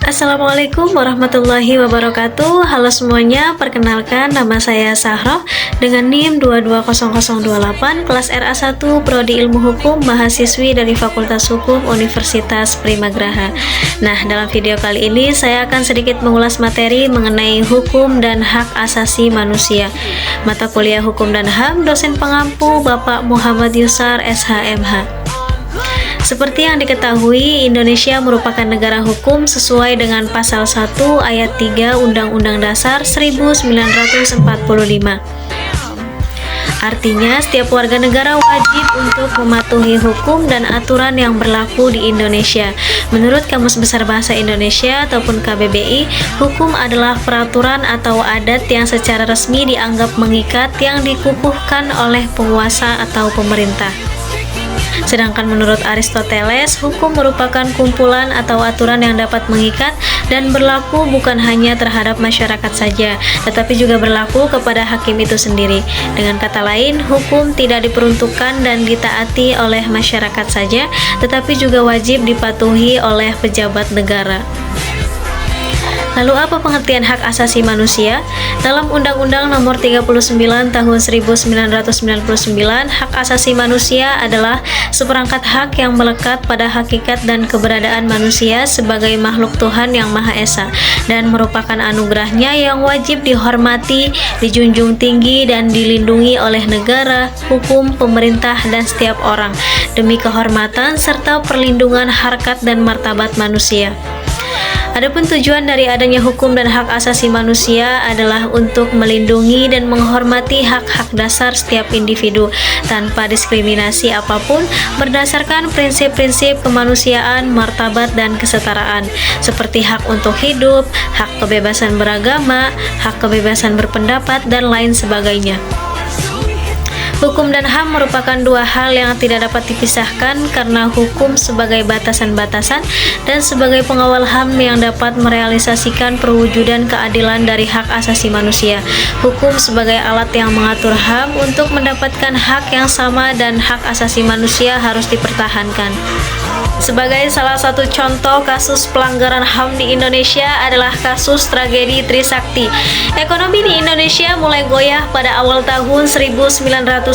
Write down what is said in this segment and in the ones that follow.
Assalamualaikum warahmatullahi wabarakatuh. Halo semuanya, perkenalkan nama saya Sahroh dengan NIM 220028, kelas RA1, Prodi Ilmu Hukum, mahasiswi dari Fakultas Hukum Universitas Primagraha. Nah, dalam video kali ini saya akan sedikit mengulas materi mengenai hukum dan hak asasi manusia. Mata kuliah Hukum dan HAM, dosen pengampu Bapak Muhammad Yusar, SHMH. Seperti yang diketahui, Indonesia merupakan negara hukum sesuai dengan pasal 1 ayat 3 Undang-Undang Dasar 1945. Artinya, setiap warga negara wajib untuk mematuhi hukum dan aturan yang berlaku di Indonesia. Menurut Kamus Besar Bahasa Indonesia ataupun KBBI, hukum adalah peraturan atau adat yang secara resmi dianggap mengikat yang dikukuhkan oleh penguasa atau pemerintah. Sedangkan menurut Aristoteles, hukum merupakan kumpulan atau aturan yang dapat mengikat dan berlaku bukan hanya terhadap masyarakat saja, tetapi juga berlaku kepada hakim itu sendiri. Dengan kata lain, hukum tidak diperuntukkan dan ditaati oleh masyarakat saja, tetapi juga wajib dipatuhi oleh pejabat negara. Lalu apa pengertian hak asasi manusia? Dalam Undang-Undang Nomor 39 Tahun 1999, hak asasi manusia adalah seperangkat hak yang melekat pada hakikat dan keberadaan manusia sebagai makhluk Tuhan yang Maha Esa dan merupakan anugerahnya yang wajib dihormati, dijunjung tinggi dan dilindungi oleh negara, hukum, pemerintah, dan setiap orang demi kehormatan serta perlindungan harkat dan martabat manusia. Adapun tujuan dari adanya hukum dan hak asasi manusia adalah untuk melindungi dan menghormati hak-hak dasar setiap individu tanpa diskriminasi apapun berdasarkan prinsip-prinsip kemanusiaan, martabat, dan kesetaraan seperti hak untuk hidup, hak kebebasan beragama, hak kebebasan berpendapat, dan lain sebagainya. Hukum dan HAM merupakan dua hal yang tidak dapat dipisahkan karena hukum sebagai batasan-batasan dan sebagai pengawal HAM yang dapat merealisasikan perwujudan keadilan dari hak asasi manusia. Hukum sebagai alat yang mengatur HAM untuk mendapatkan hak yang sama dan hak asasi manusia harus dipertahankan. Sebagai salah satu contoh kasus pelanggaran HAM di Indonesia adalah kasus tragedi Trisakti. Ekonomi di Indonesia mulai goyah pada awal tahun 1998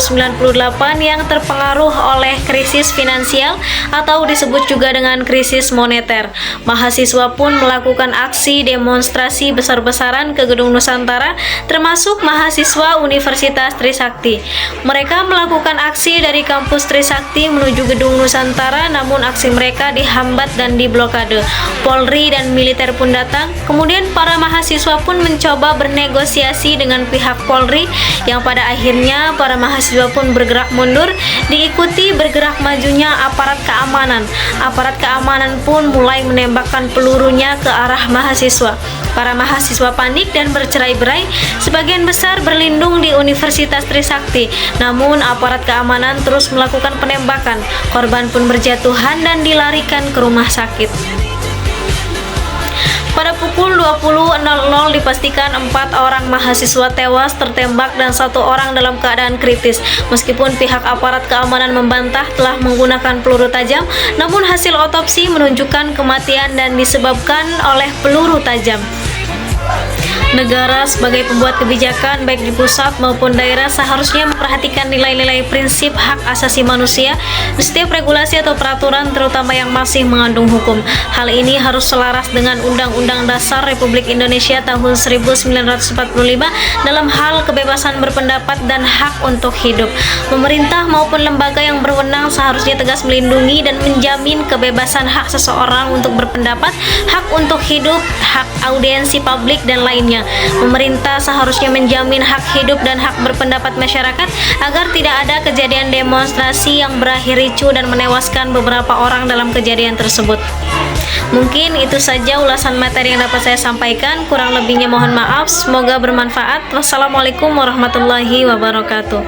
yang terpengaruh oleh krisis finansial atau disebut juga dengan krisis moneter. Mahasiswa pun melakukan aksi demonstrasi besar-besaran ke Gedung Nusantara, termasuk mahasiswa Universitas Trisakti. Mereka melakukan aksi dari kampus Trisakti menuju Gedung Nusantara, namun aksi mereka dihambat dan diblokade. Polri dan militer pun datang. Kemudian para mahasiswa pun mencoba bernegosiasi dengan pihak Polri yang pada akhirnya para mahasiswa pun bergerak mundur, diikuti bergerak majunya aparat keamanan. Aparat keamanan pun mulai menembakkan pelurunya ke arah mahasiswa. Para mahasiswa panik dan bercerai-berai, sebagian besar berlindung di Universitas Trisakti. Namun aparat keamanan terus melakukan penembakan. Korban pun berjatuhan dan dilarikan ke rumah sakit. Pada pukul 20.00 dipastikan 4 orang mahasiswa tewas tertembak dan 1 orang dalam keadaan kritis. Meskipun pihak aparat keamanan membantah telah menggunakan peluru tajam, namun hasil otopsi menunjukkan kematian dan disebabkan oleh peluru tajam. Negara sebagai pembuat kebijakan baik di pusat maupun daerah seharusnya memperhatikan nilai-nilai prinsip hak asasi manusia di setiap regulasi atau peraturan terutama yang masih mengandung hukum. Hal ini harus selaras dengan Undang-Undang Dasar Republik Indonesia tahun 1945 dalam hal kebebasan berpendapat dan hak untuk hidup. Pemerintah maupun lembaga yang berwenang seharusnya tegas melindungi dan menjamin kebebasan hak seseorang untuk berpendapat, hak untuk hidup, hak audiensi publik, dan lainnya. Pemerintah seharusnya menjamin hak hidup dan hak berpendapat masyarakat agar tidak ada kejadian demonstrasi yang berakhir ricuh dan menewaskan beberapa orang dalam kejadian tersebut. Mungkin itu saja ulasan materi yang dapat saya sampaikan. Kurang lebihnya mohon maaf. Semoga bermanfaat. Wassalamualaikum warahmatullahi wabarakatuh.